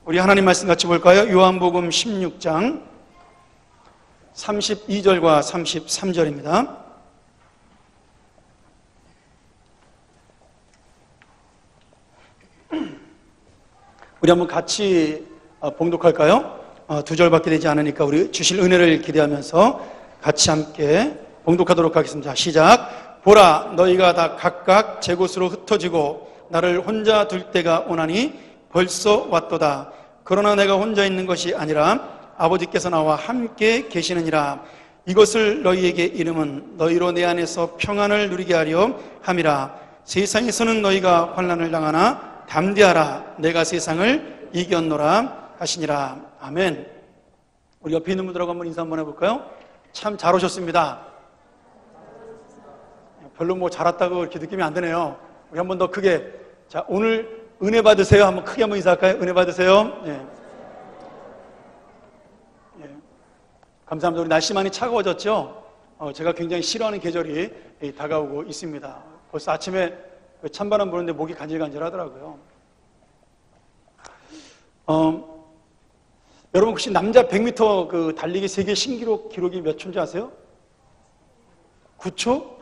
우리 하나님 말씀 같이 볼까요? 요한복음 16장 32절과 33절입니다. 우리 한번 같이 봉독할까요? 두 절밖에 되지 않으니까 우리 주실 은혜를 기대하면서 같이 함께 봉독하도록 하겠습니다. 시작. 보라, 너희가 다 각각 제 곳으로 흩어지고 나를 혼자 둘 때가 오나니 벌써 왔도다. 그러나 내가 혼자 있는 것이 아니라 아버지께서 나와 함께 계시느니라. 이것을 너희에게 이름은 너희로 내 안에서 평안을 누리게 하려 함이라. 세상에서는 너희가 환난을 당하나 담대하라. 내가 세상을 이겼노라 하시니라. 아멘. 우리 옆에 있는 분들하고 한번 인사 한번 해볼까요? 참 잘 오셨습니다. 별로 뭐 잘 왔다고 이렇게 느낌이 안 드네요. 우리 한번 더 크게. 자, 오늘 은혜 받으세요. 한번 크게 한번 인사할까요? 은혜 받으세요. 예. 예. 감사합니다. 우리 날씨 많이 차가워졌죠? 제가 굉장히 싫어하는 계절이 다가오고 있습니다. 벌써 아침에 찬바람 부는데 목이 간질간질 하더라고요. 여러분 혹시 남자 100m 그 달리기 세계 신기록이 몇 초인지 아세요? 9초?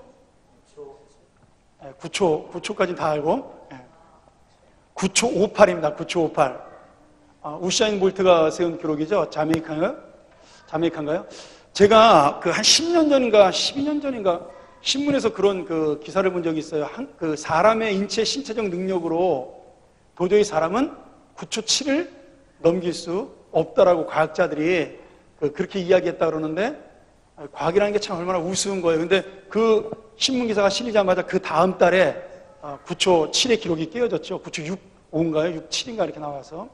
9초까지는 다 알고. 9초 58입니다. 9초 58. 우사인 볼트가 세운 기록이죠. 자메이카인가요? 제가 그 한 10년 전인가 12년 전인가 신문에서 그런 그 기사를 본 적이 있어요. 그 사람의 인체 신체적 능력으로 도저히 사람은 9초 7을 넘길 수 없다라고 과학자들이 그렇게 이야기했다 그러는데, 과학이라는 게 참 얼마나 우스운 거예요. 근데 그 신문 기사가 실리자마자 그 다음 달에 9초 7의 기록이 깨어졌죠. 9초 6, 5인가요? 6, 7인가 이렇게 나와서.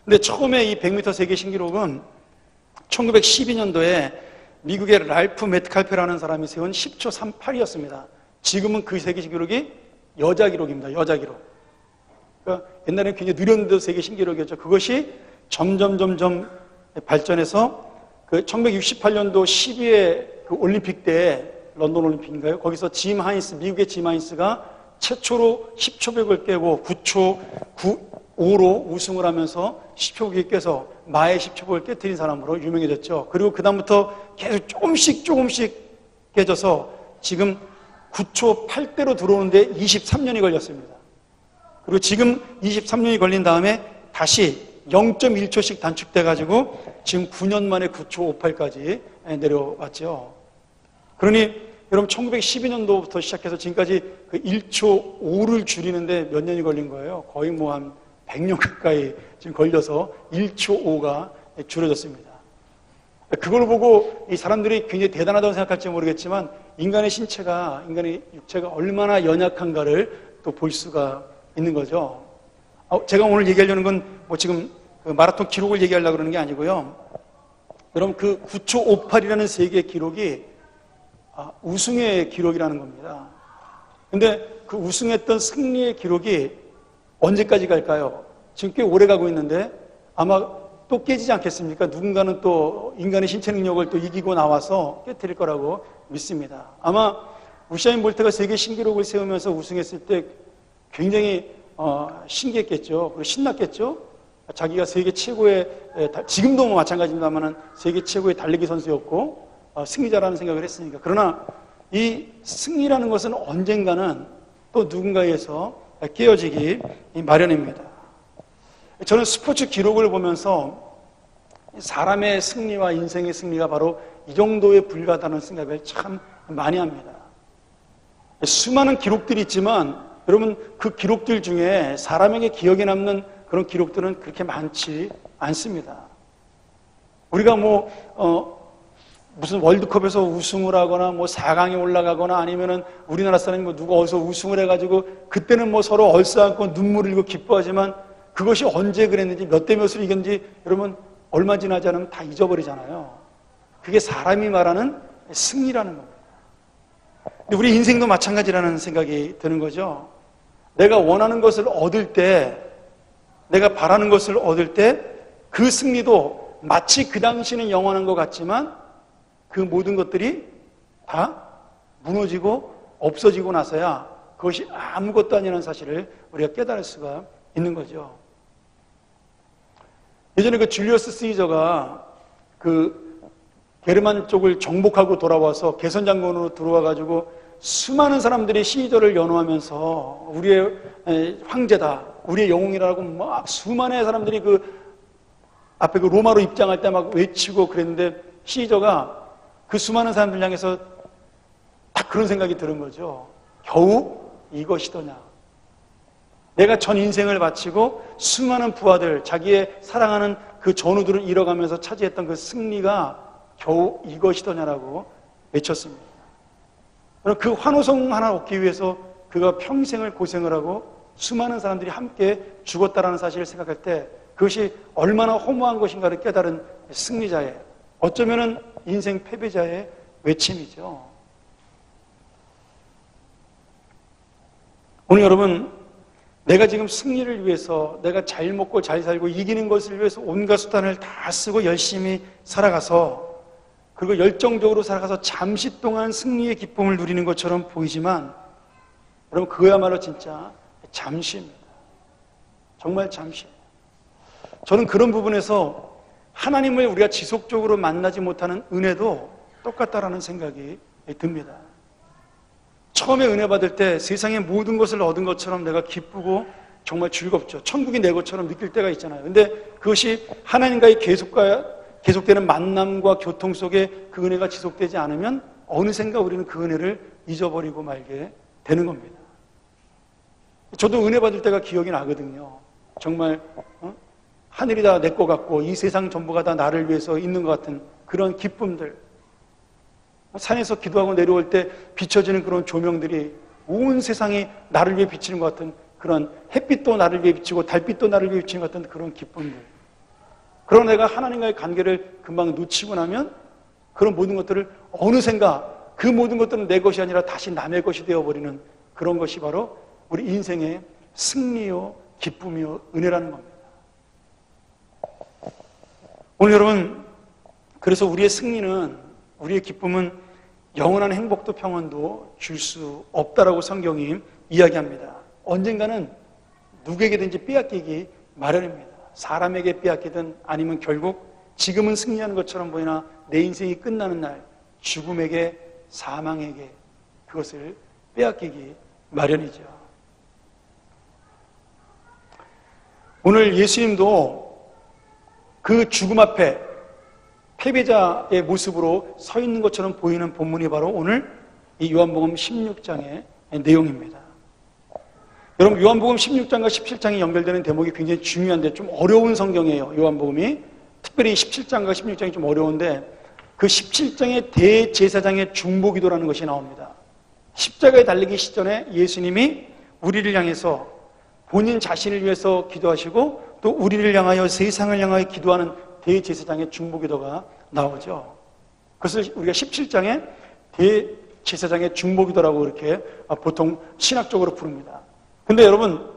근데 처음에 이 100m 세계 신기록은 1912년도에 미국의 랄프 메트칼페라는 사람이 세운 10초 38이었습니다. 지금은 그 세계 신기록이 여자 기록입니다. 여자 기록. 그러니까 옛날에는 굉장히 느렸는데도 세계 신기록이었죠. 그것이 점점 발전해서 그 1968년도 12회 그 올림픽 때, 런던 올림픽인가요? 거기서 미국의 짐 하인스가 최초로 10초벽을 깨고 9초 5로 우승을 하면서 10초벽을 깨서 마의 10초벽을 깨뜨린 사람으로 유명해졌죠. 그리고 그 다음부터 계속 조금씩 깨져서 지금 9초 8대로 들어오는데 23년이 걸렸습니다. 그리고 지금 23년이 걸린 다음에 다시 0.1초씩 단축돼가지고 지금 9년 만에 9초 58까지 내려왔죠. 그러니 여러분 1912년도부터 시작해서 지금까지 그 1초 5를 줄이는데 몇 년이 걸린 거예요. 거의 뭐 한 100년 가까이 지금 걸려서 1초 5가 줄여졌습니다. 그걸 보고 이 사람들이 굉장히 대단하다고 생각할지 모르겠지만 인간의 육체가 얼마나 연약한가를 또 볼 수가 있는 거죠. 제가 오늘 얘기하려는 건 뭐 지금 그 마라톤 기록을 얘기하려고 그러는 게 아니고요. 여러분 그 9초 58이라는 세계 기록이 우승의 기록이라는 겁니다. 근데 그 우승했던 승리의 기록이 언제까지 갈까요? 지금 꽤 오래 가고 있는데 아마 또 깨지지 않겠습니까? 누군가는 또 인간의 신체 능력을 또 이기고 나와서 깨뜨릴 거라고 믿습니다. 아마 우사인 볼트가 세계 신기록을 세우면서 우승했을 때 굉장히 신기했겠죠. 그리고 신났겠죠. 자기가 세계 최고의, 지금도 뭐 마찬가지입니다만 세계 최고의 달리기 선수였고 승리자라는 생각을 했으니까. 그러나 이 승리라는 것은 언젠가는 또 누군가에서 깨어지기 마련입니다. 저는 스포츠 기록을 보면서 사람의 승리와 인생의 승리가 바로 이 정도에 불과하다는 생각을 참 많이 합니다. 수많은 기록들이 있지만 여러분 그 기록들 중에 사람에게 기억에 남는 그런 기록들은 그렇게 많지 않습니다. 우리가 무슨 월드컵에서 우승을 하거나 4강에 올라가거나 아니면은 우리나라 사람이 누가 어디서 우승을 해가지고 그때는 서로 얼싸안고 눈물을 흘리고 기뻐하지만 그것이 언제 그랬는지 몇 대 몇으로 이겼는지 여러분 얼마 지나지 않으면 다 잊어버리잖아요. 그게 사람이 말하는 승리라는 겁니다. 근데 우리 인생도 마찬가지라는 생각이 드는 거죠. 내가 원하는 것을 얻을 때, 내가 바라는 것을 얻을 때 그 승리도 마치 그 당시는 영원한 것 같지만 그 모든 것들이 다 무너지고 없어지고 나서야 그것이 아무것도 아니라는 사실을 우리가 깨달을 수가 있는 거죠. 예전에 그 줄리어스 시저가 그 게르만 쪽을 정복하고 돌아와서 개선 장군으로 들어와가지고 수많은 사람들이 시저를 연호하면서 우리의 황제다, 우리의 영웅이라고 막 수많은 사람들이 그 앞에 그 로마로 입장할 때 막 외치고 그랬는데 시저가 그 수많은 사람들 향해서 딱 그런 생각이 드는 거죠. 겨우 이것이더냐. 내가 전 인생을 바치고 수많은 부하들, 자기의 사랑하는 그 전우들을 잃어가면서 차지했던 그 승리가 겨우 이것이더냐라고 외쳤습니다. 그 환호성 하나 얻기 위해서 그가 평생을 고생을 하고 수많은 사람들이 함께 죽었다라는 사실을 생각할 때 그것이 얼마나 허무한 것인가를 깨달은 승리자의, 어쩌면은 인생 패배자의 외침이죠. 오늘 여러분, 내가 지금 승리를 위해서, 내가 잘 먹고 잘 살고 이기는 것을 위해서 온갖 수단을 다 쓰고 열심히 살아가서, 그리고 열정적으로 살아가서 잠시 동안 승리의 기쁨을 누리는 것처럼 보이지만, 여러분, 그야말로 진짜 잠시입니다. 정말 잠시. 저는 그런 부분에서 하나님을 우리가 지속적으로 만나지 못하는 은혜도 똑같다라는 생각이 듭니다. 처음에 은혜 받을 때 세상의 모든 것을 얻은 것처럼 내가 기쁘고 정말 즐겁죠. 천국이 내 것처럼 느낄 때가 있잖아요. 근데 그것이 하나님과의 계속되는 만남과 교통 속에 그 은혜가 지속되지 않으면 어느샌가 우리는 그 은혜를 잊어버리고 말게 되는 겁니다. 저도 은혜 받을 때가 기억이 나거든요. 정말 하늘이 다 내 것 같고 이 세상 전부가 다 나를 위해서 있는 것 같은 그런 기쁨들, 산에서 기도하고 내려올 때 비춰지는 그런 조명들이 온 세상이 나를 위해 비치는 것 같은 그런, 햇빛도 나를 위해 비치고 달빛도 나를 위해 비치는 것 같은 그런 기쁨들. 그러나 내가 하나님과의 관계를 금방 놓치고 나면 그런 모든 것들을 어느샌가 그 모든 것들은 내 것이 아니라 다시 남의 것이 되어버리는 그런 것이 바로 우리 인생의 승리요 기쁨이요 은혜라는 겁니다. 오늘 여러분, 그래서 우리의 승리는, 우리의 기쁨은 영원한 행복도 평안도 줄 수 없다라고 성경이 이야기합니다. 언젠가는 누구에게든지 빼앗기기 마련입니다. 사람에게 빼앗기든 아니면 결국 지금은 승리하는 것처럼 보이나 내 인생이 끝나는 날 죽음에게, 사망에게 그것을 빼앗기기 마련이죠. 오늘 예수님도 그 죽음 앞에 패배자의 모습으로 서 있는 것처럼 보이는 본문이 바로 오늘 이 요한복음 16장의 내용입니다. 여러분, 요한복음 16장과 17장이 연결되는 대목이 굉장히 중요한데 좀 어려운 성경이에요. 요한복음이 특별히 17장과 16장이 좀 어려운데 그 17장의 대제사장의 중보기도라는 것이 나옵니다. 십자가에 달리기 시전에 예수님이 우리를 향해서 본인 자신을 위해서 기도하시고 또 우리를 향하여 세상을 향하여 기도하는 대제사장의 중보기도가 나오죠. 그것을 우리가 17장에 대제사장의 중보기도라고 이렇게 보통 신학적으로 부릅니다. 근데 여러분,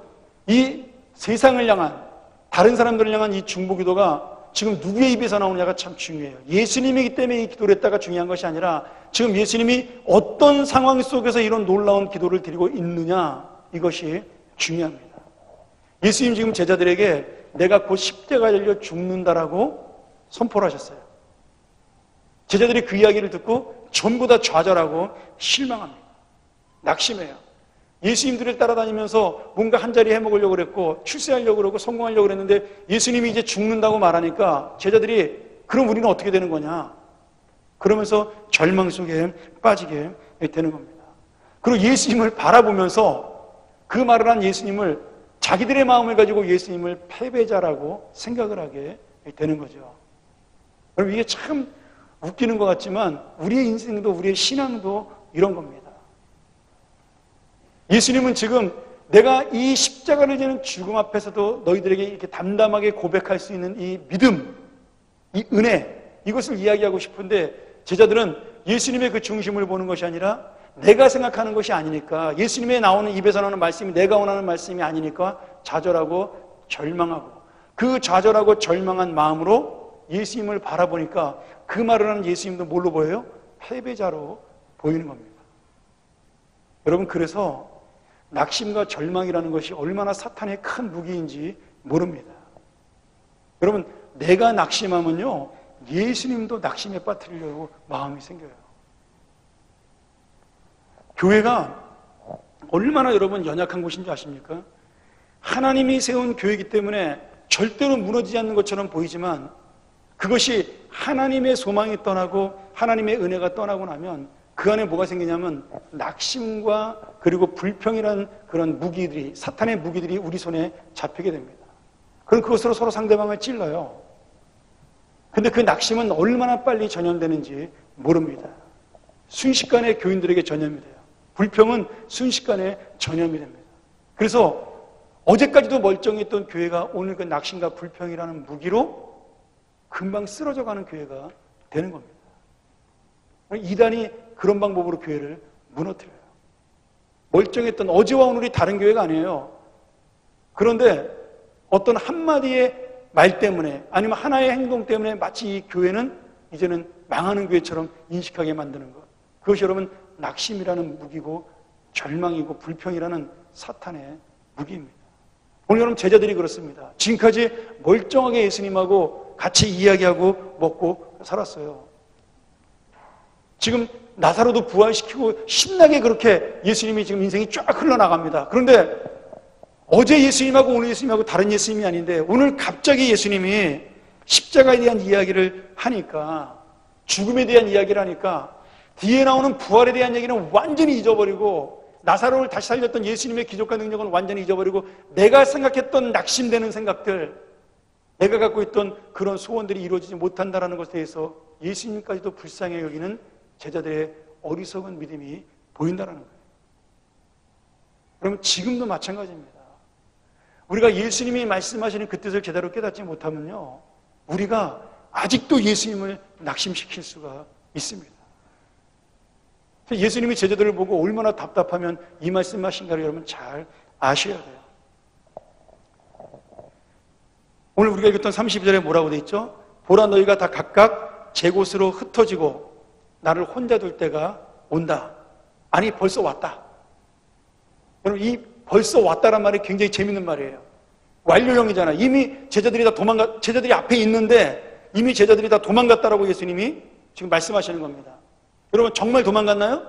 이 세상을 향한, 다른 사람들을 향한 이 중보기도가 지금 누구의 입에서 나오느냐가 참 중요해요. 예수님이기 때문에 이 기도를 했다가 중요한 것이 아니라 지금 예수님이 어떤 상황 속에서 이런 놀라운 기도를 드리고 있느냐, 이것이 중요합니다. 예수님 지금 제자들에게 내가 곧 십자가에 달려 죽는다라고 선포를 하셨어요. 제자들이 그 이야기를 듣고 전부 다 좌절하고 실망합니다. 낙심해요. 예수님들을 따라다니면서 뭔가 한 자리 해먹으려고 그랬고 출세하려고 그러고 성공하려고 그랬는데 예수님이 이제 죽는다고 말하니까 제자들이 그럼 우리는 어떻게 되는 거냐? 그러면서 절망 속에 빠지게 되는 겁니다. 그리고 예수님을 바라보면서 그 말을 한 예수님을, 자기들의 마음을 가지고 예수님을 패배자라고 생각을 하게 되는 거죠. 여러분, 이게 참 웃기는 것 같지만 우리의 인생도 우리의 신앙도 이런 겁니다. 예수님은 지금 내가 이 십자가를 지는 죽음 앞에서도 너희들에게 이렇게 담담하게 고백할 수 있는 이 믿음, 이 은혜, 이것을 이야기하고 싶은데 제자들은 예수님의 그 중심을 보는 것이 아니라 내가 생각하는 것이 아니니까, 예수님의 나오는 입에서 나오는 말씀이 내가 원하는 말씀이 아니니까 좌절하고 절망하고, 그 좌절하고 절망한 마음으로 예수님을 바라보니까 그 말을 하는 예수님도 뭘로 보여요? 패배자로 보이는 겁니다. 여러분, 그래서 낙심과 절망이라는 것이 얼마나 사탄의 큰 무기인지 모릅니다. 여러분, 내가 낙심하면요, 예수님도 낙심에 빠뜨리려고 마음이 생겨요. 교회가 얼마나 여러분 연약한 곳인 줄 아십니까? 하나님이 세운 교회이기 때문에 절대로 무너지지 않는 것처럼 보이지만 그것이 하나님의 소망이 떠나고 하나님의 은혜가 떠나고 나면 그 안에 뭐가 생기냐면 낙심과 그리고 불평이라는 그런 무기들이, 사탄의 무기들이 우리 손에 잡히게 됩니다. 그럼 그것으로 서로 상대방을 찔러요. 근데 그 낙심은 얼마나 빨리 전염되는지 모릅니다. 순식간에 교인들에게 전염이 돼요. 불평은 순식간에 전염이 됩니다. 그래서 어제까지도 멀쩡했던 교회가 오늘 그 낙심과 불평이라는 무기로 금방 쓰러져가는 교회가 되는 겁니다. 이단이 그런 방법으로 교회를 무너뜨려요. 멀쩡했던, 어제와 오늘이 다른 교회가 아니에요. 그런데 어떤 한마디의 말 때문에 아니면 하나의 행동 때문에 마치 이 교회는 이제는 망하는 교회처럼 인식하게 만드는 것. 그것이 여러분 낙심이라는 무기고 절망이고 불평이라는 사탄의 무기입니다. 오늘 여러분 제자들이 그렇습니다. 지금까지 멀쩡하게 예수님하고 같이 이야기하고 먹고 살았어요. 지금 나사로도 부활시키고 신나게 그렇게 예수님이 지금 인생이 쫙 흘러나갑니다. 그런데 어제 예수님하고 오늘 예수님하고 다른 예수님이 아닌데 오늘 갑자기 예수님이 십자가에 대한 이야기를 하니까, 죽음에 대한 이야기를 하니까 뒤에 나오는 부활에 대한 얘기는 완전히 잊어버리고 나사로를 다시 살렸던 예수님의 기적과 능력은 완전히 잊어버리고 내가 생각했던 낙심되는 생각들, 내가 갖고 있던 그런 소원들이 이루어지지 못한다는 것에 대해서 예수님까지도 불쌍히 여기는 제자들의 어리석은 믿음이 보인다는 거예요. 그럼 지금도 마찬가지입니다. 우리가 예수님이 말씀하시는 그 뜻을 제대로 깨닫지 못하면요, 우리가 아직도 예수님을 낙심시킬 수가 있습니다. 예수님이 제자들을 보고 얼마나 답답하면 이 말씀하신가를 여러분 잘 아셔야 돼요. 오늘 우리가 읽었던 32절에 뭐라고 돼 있죠? 보라, 너희가 다 각각 제 곳으로 흩어지고 나를 혼자 둘 때가 온다. 아니, 벌써 왔다. 여러분, 이 벌써 왔다란 말이 굉장히 재밌는 말이에요. 완료형이잖아요. 이미 제자들이 앞에 있는데 이미 제자들이 다 도망갔다라고 예수님이 지금 말씀하시는 겁니다. 여러분, 정말 도망갔나요?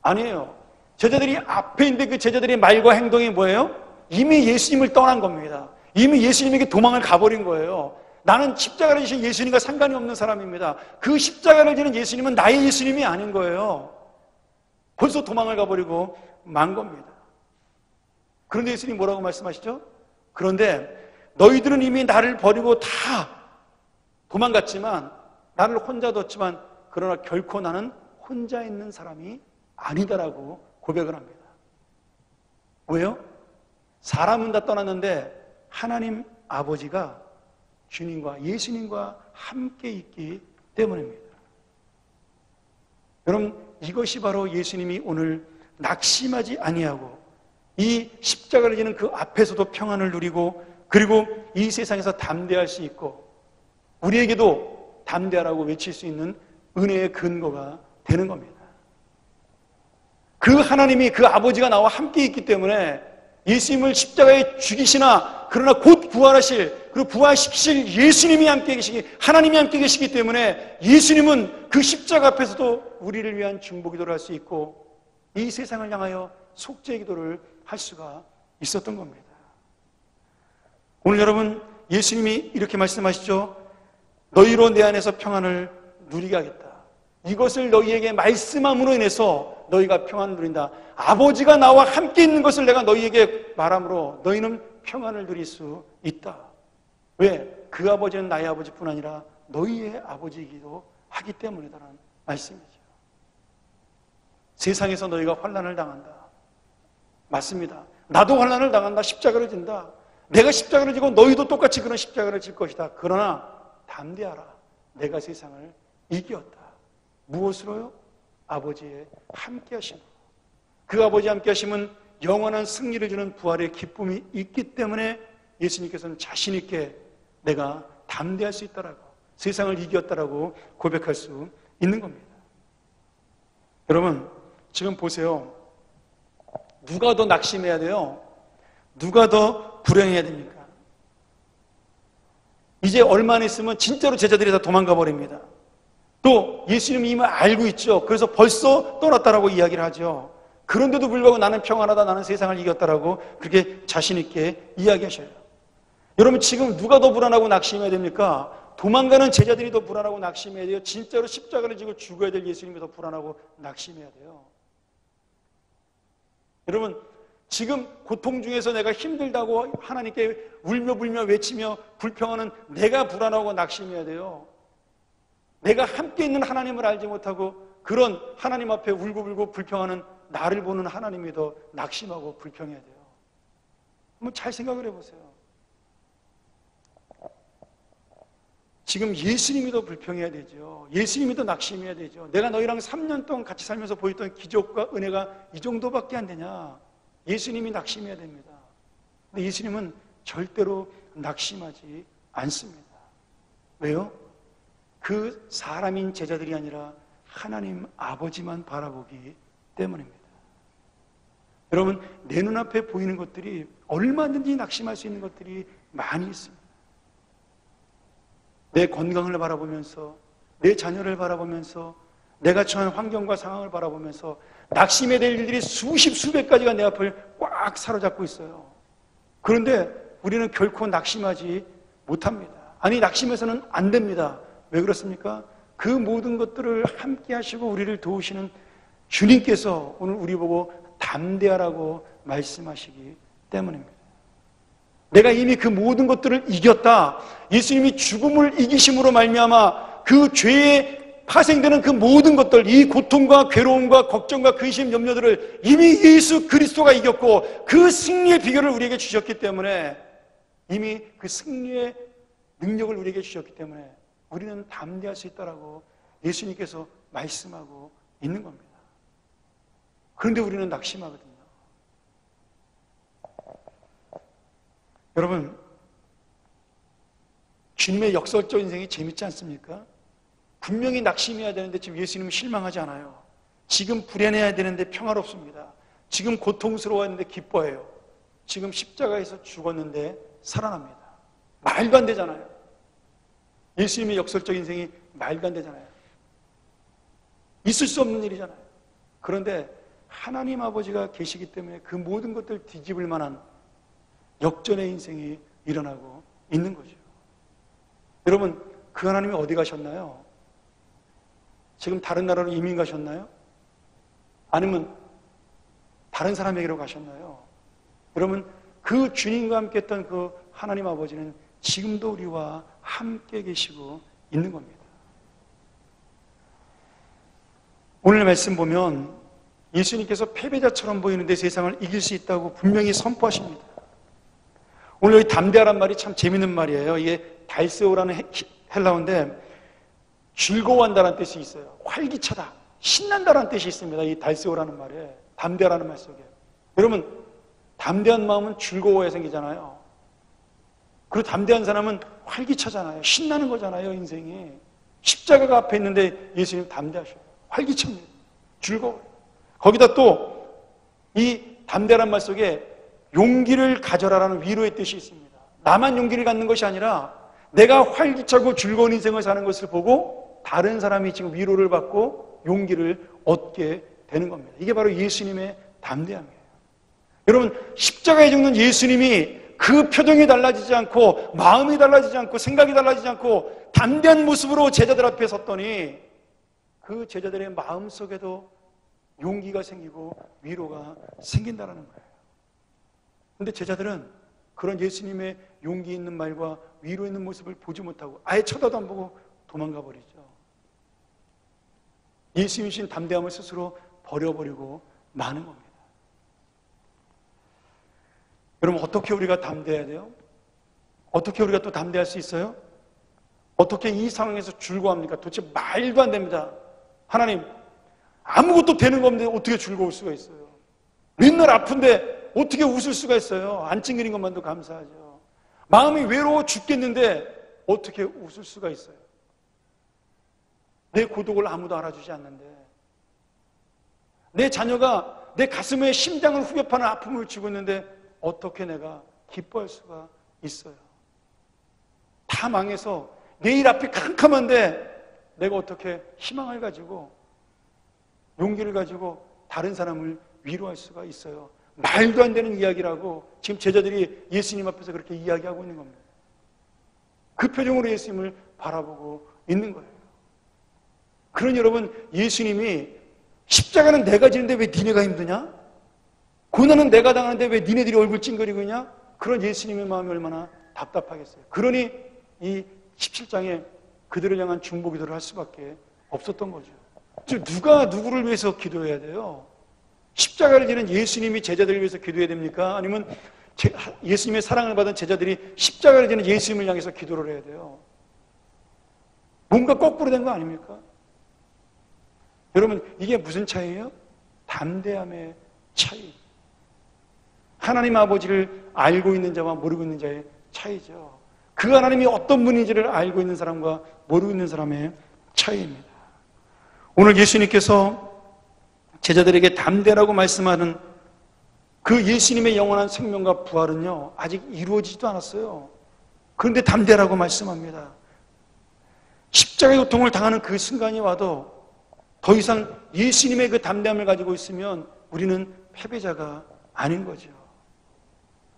아니에요. 제자들이 앞에 있는데 그 제자들의 말과 행동이 뭐예요? 이미 예수님을 떠난 겁니다. 이미 예수님에게 도망을 가버린 거예요. 나는 십자가를 지신 예수님과 상관이 없는 사람입니다. 그 십자가를 지는 예수님은 나의 예수님이 아닌 거예요. 벌써 도망을 가버리고 만 겁니다. 그런데 예수님이 뭐라고 말씀하시죠? 그런데 너희들은 이미 나를 버리고 다 도망갔지만, 나를 혼자 뒀지만, 그러나 결코 나는 혼자 있는 사람이 아니다라고 고백을 합니다. 왜요? 사람은 다 떠났는데 하나님 아버지가 주님과 예수님과 함께 있기 때문입니다. 여러분, 이것이 바로 예수님이 오늘 낙심하지 아니하고 이 십자가를 지는 그 앞에서도 평안을 누리고, 그리고 이 세상에서 담대할 수 있고 우리에게도 담대하라고 외칠 수 있는 은혜의 근거가 되는 겁니다. 그 하나님이, 그 아버지가 나와 함께 있기 때문에 예수님을 십자가에 죽이시나 그러나 곧 부활하실, 그리고 부활시키실 예수님이 함께 계시기, 하나님이 함께 계시기 때문에 예수님은 그 십자가 앞에서도 우리를 위한 중보기도를 할 수 있고 이 세상을 향하여 속죄기도를 할 수가 있었던 겁니다. 오늘 여러분, 예수님이 이렇게 말씀하시죠. 너희로 내 안에서 평안을 누리게 하겠다. 이것을 너희에게 말씀함으로 인해서 너희가 평안을 누린다. 아버지가 나와 함께 있는 것을 내가 너희에게 말함으로 너희는 평안을 누릴 수 있다. 왜? 그 아버지는 나의 아버지뿐 아니라 너희의 아버지이기도 하기 때문이다라는 말씀이죠. 세상에서 너희가 환난을 당한다. 맞습니다. 나도 환난을 당한다. 십자가를 진다. 내가 십자가를 지고 너희도 똑같이 그런 십자가를 질 것이다. 그러나 담대하라. 내가 세상을 이겼다. 무엇으로요? 아버지의 함께 하심. 그 아버지의 함께 하심은 영원한 승리를 주는 부활의 기쁨이 있기 때문에 예수님께서는 자신 있게 내가 담대할 수 있다라고, 세상을 이겼다라고 고백할 수 있는 겁니다. 여러분, 지금 보세요. 누가 더 낙심해야 돼요? 누가 더 불행해야 됩니까? 이제 얼마 안 있으면 진짜로 제자들이 다 도망가 버립니다. 또 예수님이 이미 알고 있죠. 그래서 벌써 떠났다라고 이야기를 하죠. 그런데도 불구하고 나는 평안하다, 나는 세상을 이겼다라고 그렇게 자신 있게 이야기하셔요. 여러분, 지금 누가 더 불안하고 낙심해야 됩니까? 도망가는 제자들이 더 불안하고 낙심해야 돼요? 진짜로 십자가를 지고 죽어야 될 예수님이 더 불안하고 낙심해야 돼요? 여러분, 지금 고통 중에서 내가 힘들다고 하나님께 울며 불며 외치며 불평하는 내가 불안하고 낙심해야 돼요? 내가 함께 있는 하나님을 알지 못하고 그런 하나님 앞에 울고불고 불평하는 나를 보는 하나님이 더 낙심하고 불평해야 돼요? 한번 잘 생각을 해보세요. 지금 예수님이 더 불평해야 되죠. 예수님이 더 낙심해야 되죠. 내가 너희랑 3년 동안 같이 살면서 보였던 기적과 은혜가 이 정도밖에 안 되냐? 예수님이 낙심해야 됩니다. 근데 예수님은 절대로 낙심하지 않습니다. 왜요? 그 사람인 제자들이 아니라 하나님 아버지만 바라보기 때문입니다. 여러분, 내 눈앞에 보이는 것들이 얼마든지 낙심할 수 있는 것들이 많이 있습니다. 내 건강을 바라보면서, 내 자녀를 바라보면서, 내가 처한 환경과 상황을 바라보면서 낙심해야 될 일들이 수십, 수백 가지가 내 앞을 꽉 사로잡고 있어요. 그런데 우리는 결코 낙심하지 못합니다. 아니, 낙심해서는 안 됩니다. 왜 그렇습니까? 그 모든 것들을 함께 하시고 우리를 도우시는 주님께서 오늘 우리 보고 담대하라고 말씀하시기 때문입니다. 내가 이미 그 모든 것들을 이겼다. 예수님이 죽음을 이기심으로 말미암아 그 죄에 파생되는 그 모든 것들, 이 고통과 괴로움과 걱정과 근심, 염려들을 이미 예수 그리스도가 이겼고 그 승리의 비결을 우리에게 주셨기 때문에, 이미 그 승리의 능력을 우리에게 주셨기 때문에 우리는 담대할 수 있다라고 예수님께서 말씀하고 있는 겁니다. 그런데 우리는 낙심하거든요. 여러분, 주님의 역설적 인생이 재밌지 않습니까? 분명히 낙심해야 되는데 지금 예수님은 실망하지 않아요. 지금 불안해야 되는데 평화롭습니다. 지금 고통스러워했는데 기뻐해요. 지금 십자가에서 죽었는데 살아납니다. 말도 안 되잖아요. 예수님의 역설적 인생이 말도 안 되잖아요. 있을 수 없는 일이잖아요. 그런데 하나님 아버지가 계시기 때문에 그 모든 것들을 뒤집을 만한 역전의 인생이 일어나고 있는 거죠. 여러분, 그 하나님이 어디 가셨나요? 지금 다른 나라로 이민 가셨나요? 아니면 다른 사람에게로 가셨나요? 여러분, 그 주님과 함께 했던 그 하나님 아버지는 지금도 우리와 함께 계시고 있는 겁니다. 오늘 말씀 보면 예수님께서 패배자처럼 보이는데 세상을 이길 수 있다고 분명히 선포하십니다. 오늘 여기 담대하란 말이 참 재밌는 말이에요. 이게 달세오라는 헬라어인데 즐거워한다는 뜻이 있어요. 활기차다, 신난다는 뜻이 있습니다. 이 달세오라는 말에, 담대하라는 말 속에. 여러분, 담대한 마음은 즐거워야 생기잖아요. 그리고 담대한 사람은 활기차잖아요. 신나는 거잖아요, 인생이. 십자가가 앞에 있는데 예수님 담대하셔요. 활기찹니다. 즐거워요. 거기다 또 이 담대한 말 속에 용기를 가져라라는 위로의 뜻이 있습니다. 나만 용기를 갖는 것이 아니라 내가 활기차고 즐거운 인생을 사는 것을 보고 다른 사람이 지금 위로를 받고 용기를 얻게 되는 겁니다. 이게 바로 예수님의 담대함이에요. 여러분, 십자가에 죽는 예수님이 그 표정이 달라지지 않고 마음이 달라지지 않고 생각이 달라지지 않고 담대한 모습으로 제자들 앞에 섰더니 그 제자들의 마음속에도 용기가 생기고 위로가 생긴다는 거예요. 그런데 제자들은 그런 예수님의 용기 있는 말과 위로 있는 모습을 보지 못하고 아예 쳐다도 안 보고 도망가 버리죠. 예수님이 주신 담대함을 스스로 버려버리고 마는 겁니다. 여러분, 어떻게 우리가 담대해야 돼요? 어떻게 우리가 또 담대할 수 있어요? 어떻게 이 상황에서 즐거워합니까? 도대체 말도 안 됩니다. 하나님, 아무것도 되는 거 없는데 어떻게 즐거울 수가 있어요? 맨날 아픈데 어떻게 웃을 수가 있어요? 안 찡그린 것만도 감사하죠. 마음이 외로워 죽겠는데 어떻게 웃을 수가 있어요? 내 고독을 아무도 알아주지 않는데, 내 자녀가 내 가슴에 심장을 후벼파는 아픔을 주고 있는데 어떻게 내가 기뻐할 수가 있어요? 다 망해서 내일 앞이 캄캄한데 내가 어떻게 희망을 가지고 용기를 가지고 다른 사람을 위로할 수가 있어요? 말도 안 되는 이야기라고 지금 제자들이 예수님 앞에서 그렇게 이야기하고 있는 겁니다. 그 표정으로 예수님을 바라보고 있는 거예요. 그러니 여러분, 예수님이 십자가는 내가 지는데 왜 니네가 힘드냐? 고난은 내가 당하는데 왜 니네들이 얼굴 찡그리고 있냐? 그런 예수님의 마음이 얼마나 답답하겠어요. 그러니 이 17장에 그들을 향한 중보 기도를 할 수밖에 없었던 거죠. 즉 누가 누구를 위해서 기도해야 돼요? 십자가를 지는 예수님이 제자들을 위해서 기도해야 됩니까? 아니면 예수님의 사랑을 받은 제자들이 십자가를 지는 예수님을 향해서 기도를 해야 돼요? 뭔가 거꾸로 된 거 아닙니까? 여러분, 이게 무슨 차이예요? 담대함의 차이. 하나님 아버지를 알고 있는 자와 모르고 있는 자의 차이죠. 그 하나님이 어떤 분인지를 알고 있는 사람과 모르고 있는 사람의 차이입니다. 오늘 예수님께서 제자들에게 담대라고 말씀하는 그 예수님의 영원한 생명과 부활은요, 아직 이루어지지도 않았어요. 그런데 담대라고 말씀합니다. 십자가의 고통을 당하는 그 순간이 와도 더 이상 예수님의 그 담대함을 가지고 있으면 우리는 패배자가 아닌 거죠.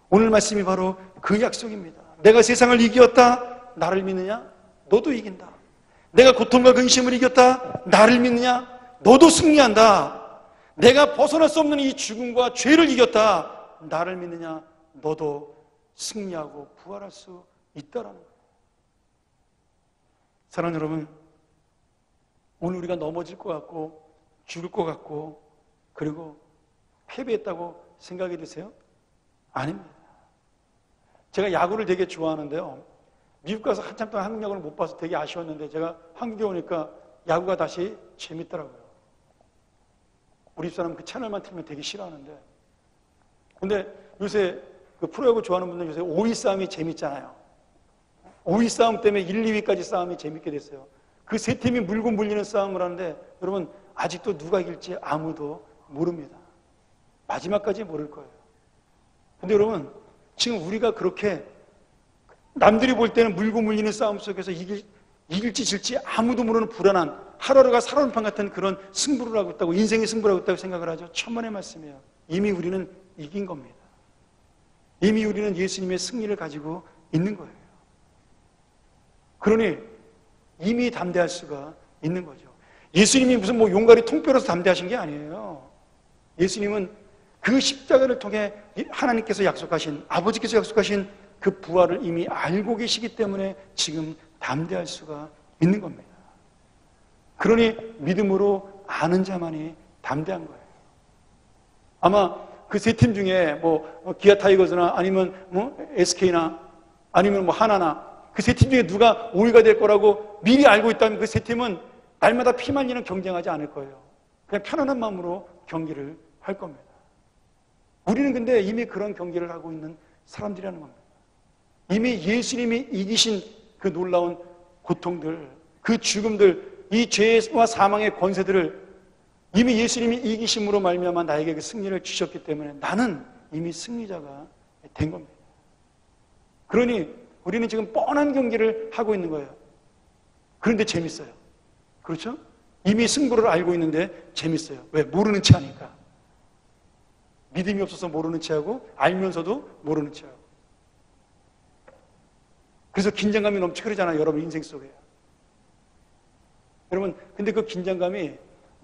오늘 말씀이 바로 그 약속입니다. 내가 세상을 이겼다. 나를 믿느냐? 너도 이긴다. 내가 고통과 근심을 이겼다. 나를 믿느냐? 너도 승리한다. 내가 벗어날 수 없는 이 죽음과 죄를 이겼다. 나를 믿느냐? 너도 승리하고 부활할 수 있다라는 거예요. 사랑하는 여러분, 오늘 우리가 넘어질 것 같고 죽을 것 같고 그리고 패배했다고 생각이 드세요? 아닙니다. 제가 야구를 되게 좋아하는데요, 미국 가서 한참 동안 한국 야구를 못 봐서 되게 아쉬웠는데 제가 한국에 오니까 야구가 다시 재밌더라고요. 우리 집사람은 그 채널만 틀면 되게 싫어하는데, 근데 요새 그 프로야구 좋아하는 분들 요새 5위 싸움이 재밌잖아요. 5위 싸움 때문에 1, 2위까지 싸움이 재밌게 됐어요. 그 세 팀이 물고 물리는 싸움을 하는데 여러분, 아직도 누가 이길지 아무도 모릅니다. 마지막까지 모를 거예요. 근데 여러분, 지금 우리가 그렇게 남들이 볼 때는 물고 물리는 싸움 속에서 이길지 질지 아무도 모르는 불안한 하루하루가 살아오는 같은 그런 승부를 하고 있다고, 인생의 승부를 하고 있다고 생각을 하죠. 천만의 말씀이에요. 이미 우리는 이긴 겁니다. 이미 우리는 예수님의 승리를 가지고 있는 거예요. 그러니 이미 담대할 수가 있는 거죠. 예수님이 무슨 뭐 용가리 통뼈로서 담대하신 게 아니에요. 예수님은 그 십자가를 통해 하나님께서 약속하신, 아버지께서 약속하신 그 부활을 이미 알고 계시기 때문에 지금 담대할 수가 있는 겁니다. 그러니 믿음으로 아는 자만이 담대한 거예요. 아마 그 세 팀 중에 뭐 기아 타이거즈나 아니면 뭐 SK나 아니면 뭐 하나나 그 세 팀 중에 누가 5위가 될 거라고 미리 알고 있다면 그 세 팀은 날마다 피 말리는 경쟁하지 않을 거예요. 그냥 편안한 마음으로 경기를 할 겁니다. 우리는 근데 이미 그런 경기를 하고 있는 사람들이라는 겁니다. 이미 예수님이 이기신 그 놀라운 고통들, 그 죽음들, 이 죄와 사망의 권세들을 이미 예수님이 이기심으로 말미암아 나에게 그 승리를 주셨기 때문에 나는 이미 승리자가 된 겁니다. 그러니 우리는 지금 뻔한 경기를 하고 있는 거예요. 그런데 재밌어요. 그렇죠? 이미 승부를 알고 있는데 재밌어요. 왜? 모르는 체 하니까. 믿음이 없어서 모르는 체하고 알면서도 모르는 체하고. 그래서 긴장감이 넘치고 그러잖아요. 여러분 인생 속에. 여러분, 근데 그 긴장감이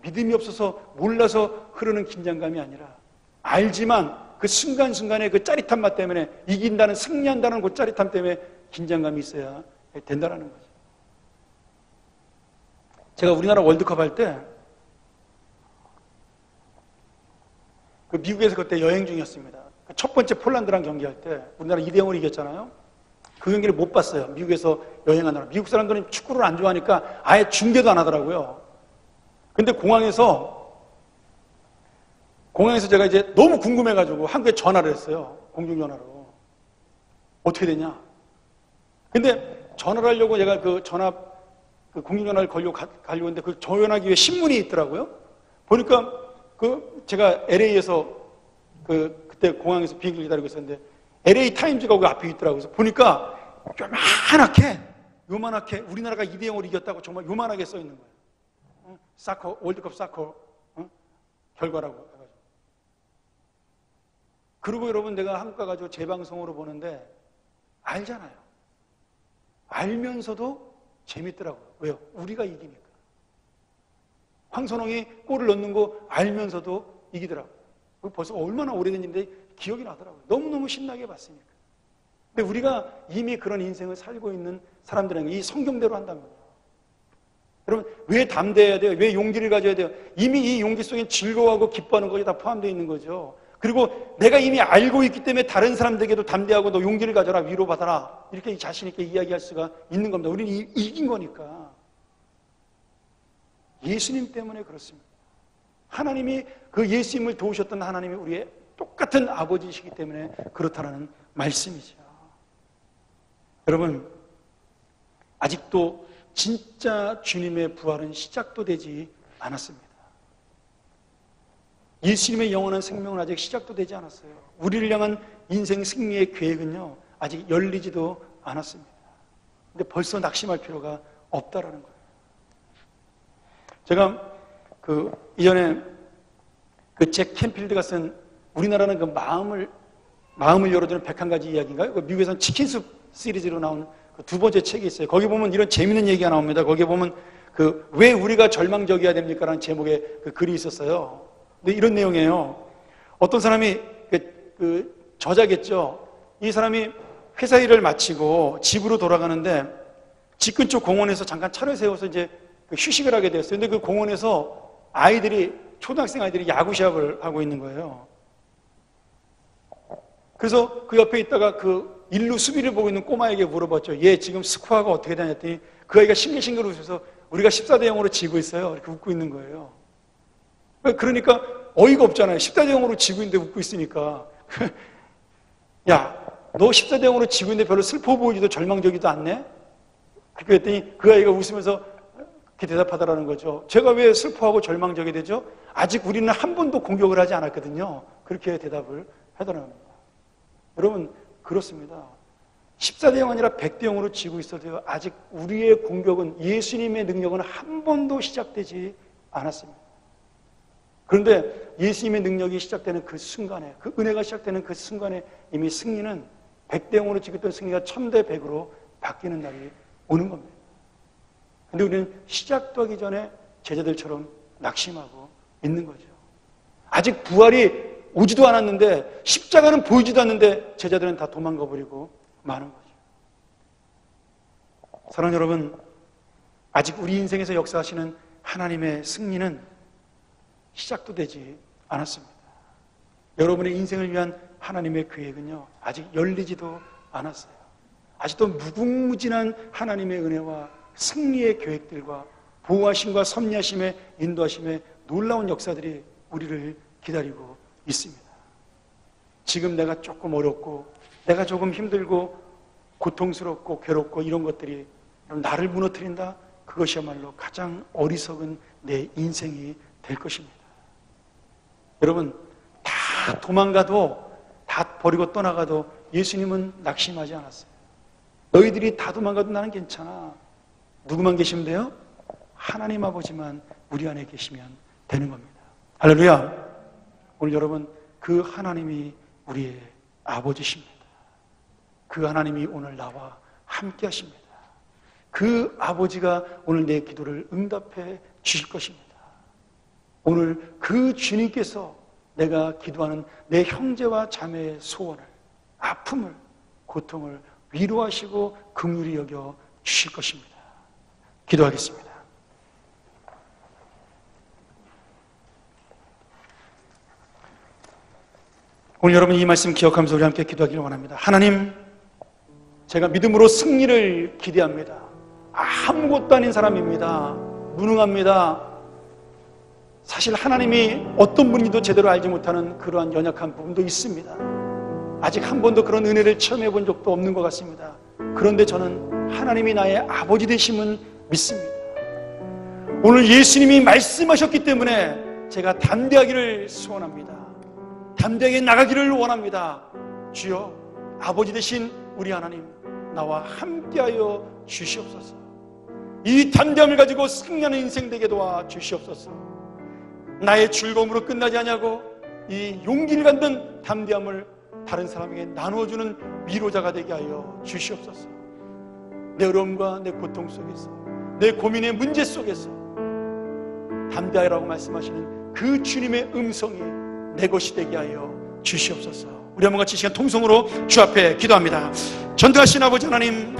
믿음이 없어서 몰라서 흐르는 긴장감이 아니라 알지만 그 순간순간의 그 짜릿한 맛 때문에, 이긴다는, 승리한다는 그 짜릿함 때문에 긴장감이 있어야 된다는 거죠. 제가 우리나라 월드컵 할 때 그 미국에서 그때 여행 중이었습니다. 첫 번째 폴란드랑 경기할 때 우리나라 2대0으로 이겼잖아요. 그 경기를 못 봤어요. 미국에서 여행하느라. 미국 사람들은 축구를 안 좋아하니까 아예 중계도 안 하더라고요. 근데 공항에서 제가 이제 너무 궁금해가지고 한국에 전화를 했어요. 공중전화로. 어떻게 되냐. 근데 전화를 하려고 제가 그 공중전화를 가려고 했는데 그 전화기 위에 신문이 있더라고요. 보니까 제가 LA에서 그때 공항에서 비행기를 기다리고 있었는데 LA 타임즈가 그 앞에 있더라고요. 그래서 보니까 요만하게 우리나라가 2대0으로 이겼다고 정말 요만하게 써 있는 거예요. 사커, 월드컵 사커 결과라고 해가지고. 그리고 여러분, 내가 한국 가가지고 재방송으로 보는데 알잖아요. 알면서도 재밌더라고요. 왜요? 우리가 이기니까. 황선홍이 골을 넣는 거 알면서도 이기더라고요. 벌써 얼마나 오래된 일인데 기억이 나더라고요. 너무너무 신나게 봤으니까. 근데 우리가 이미 그런 인생을 살고 있는 사람들에게 이 성경대로 한다면, 여러분, 왜 담대해야 돼요? 왜 용기를 가져야 돼요? 이미 이 용기 속에 즐거워하고 기뻐하는 것이 다 포함되어 있는 거죠. 그리고 내가 이미 알고 있기 때문에 다른 사람들에게도 담대하고 너 용기를 가져라, 위로받아라, 이렇게 자신 있게 이야기할 수가 있는 겁니다. 우리는 이긴 거니까. 예수님 때문에 그렇습니다. 하나님이 그 예수님을 도우셨던 하나님이 우리의 똑같은 아버지이시기 때문에 그렇다는 말씀이죠. 여러분, 아직도 진짜 주님의 부활은 시작도 되지 않았습니다. 예수님의 영원한 생명은 아직 시작도 되지 않았어요. 우리를 향한 인생 승리의 계획은요, 아직 열리지도 않았습니다. 근데 벌써 낙심할 필요가 없다라는 거예요. 제가 이전에 잭 캔필드가 쓴 우리나라는 마음을 열어주는 101가지 이야기인가요? 미국에서는 치킨숲 시리즈로 나온 두 번째 책이 있어요. 거기 보면 이런 재밌는 얘기가 나옵니다. 거기 보면 왜 우리가 절망적이어야 됩니까? 라는 제목의 글이 있었어요. 근데 이런 내용이에요. 어떤 사람이 저자겠죠. 이 사람이 회사 일을 마치고 집으로 돌아가는데 집 근처 공원에서 잠깐 차를 세워서 이제 휴식을 하게 됐어요. 근데 그 공원에서 초등학생 아이들이 야구 시합을 하고 있는 거예요. 그래서 그 옆에 있다가 일루 수비를 보고 있는 꼬마에게 물어봤죠. 얘 지금 스코어가 어떻게 되냐더니 그 아이가 싱글싱글 웃으면서 우리가 14대0으로 지고 있어요. 이렇게 웃고 있는 거예요. 그러니까 어이가 없잖아요. 14대0으로 지고 있는데 웃고 있으니까. 야, 너 14대0으로 지고 있는데 별로 슬퍼 보이지도 절망적이도 않네? 그렇게 했더니 그 아이가 웃으면서 그렇게 대답하더라는 거죠. 제가 왜 슬퍼하고 절망적이 되죠? 아직 우리는 한 번도 공격을 하지 않았거든요. 그렇게 대답을 하더라는 겁니다. 여러분, 그렇습니다. 14대0 아니라 100대0으로 지고 있어도요, 아직 우리의 공격은, 예수님의 능력은 한 번도 시작되지 않았습니다. 그런데 예수님의 능력이 시작되는 그 순간에, 그 은혜가 시작되는 그 순간에 이미 승리는 100대0으로 지고 있던 승리가 1000대100으로 바뀌는 날이 오는 겁니다. 근데 우리는 시작도 하기 전에 제자들처럼 낙심하고 있는 거죠. 아직 부활이 오지도 않았는데, 십자가는 보이지도 않는데 제자들은 다 도망가 버리고 마는 거죠. 사랑하는 여러분, 아직 우리 인생에서 역사하시는 하나님의 승리는 시작도 되지 않았습니다. 여러분의 인생을 위한 하나님의 계획은요, 아직 열리지도 않았어요. 아직도 무궁무진한 하나님의 은혜와 승리의 계획들과 보호하심과 섭리하심의 인도하심의 놀라운 역사들이 우리를 기다리고 있습니다. 지금 내가 조금 어렵고 내가 조금 힘들고 고통스럽고 괴롭고 이런 것들이 나를 무너뜨린다? 그것이야말로 가장 어리석은 내 인생이 될 것입니다. 여러분, 다 도망가도, 다 버리고 떠나가도 예수님은 낙심하지 않았어요. 너희들이 다 도망가도 나는 괜찮아. 누구만 계시면 돼요? 하나님 아버지만 우리 안에 계시면 되는 겁니다. 할렐루야. 오늘 여러분, 그 하나님이 우리의 아버지십니다. 그 하나님이 오늘 나와 함께 하십니다. 그 아버지가 오늘 내 기도를 응답해 주실 것입니다. 오늘 그 주님께서 내가 기도하는 내 형제와 자매의 소원을, 아픔을, 고통을 위로하시고 긍휼히 여겨 주실 것입니다. 기도하겠습니다. 오늘 여러분 이 말씀 기억하면서 우리 함께 기도하기를 원합니다. 하나님, 제가 믿음으로 승리를 기대합니다. 아무것도 아닌 사람입니다. 무능합니다. 사실 하나님이 어떤 분인지도 제대로 알지 못하는 그러한 연약한 부분도 있습니다. 아직 한 번도 그런 은혜를 체험해 본 적도 없는 것 같습니다. 그런데 저는 하나님이 나의 아버지 되심은 믿습니다. 오늘 예수님이 말씀하셨기 때문에 제가 담대하기를 소원합니다. 담대하게 나가기를 원합니다. 주여, 아버지 되신 우리 하나님, 나와 함께하여 주시옵소서. 이 담대함을 가지고 승리하는 인생 되게 도와 주시옵소서. 나의 즐거움으로 끝나지 않냐고 이 용기를 갖는 담대함을 다른 사람에게 나누어주는 위로자가 되게 하여 주시옵소서. 내 어려움과 내 고통 속에서, 내 고민의 문제 속에서 담대하라고 말씀하시는 그 주님의 음성이 내 것이 되게 하여 주시옵소서. 우리 한번 같이 시간 통성으로 주 앞에 기도합니다. 전능하신 아버지 하나님,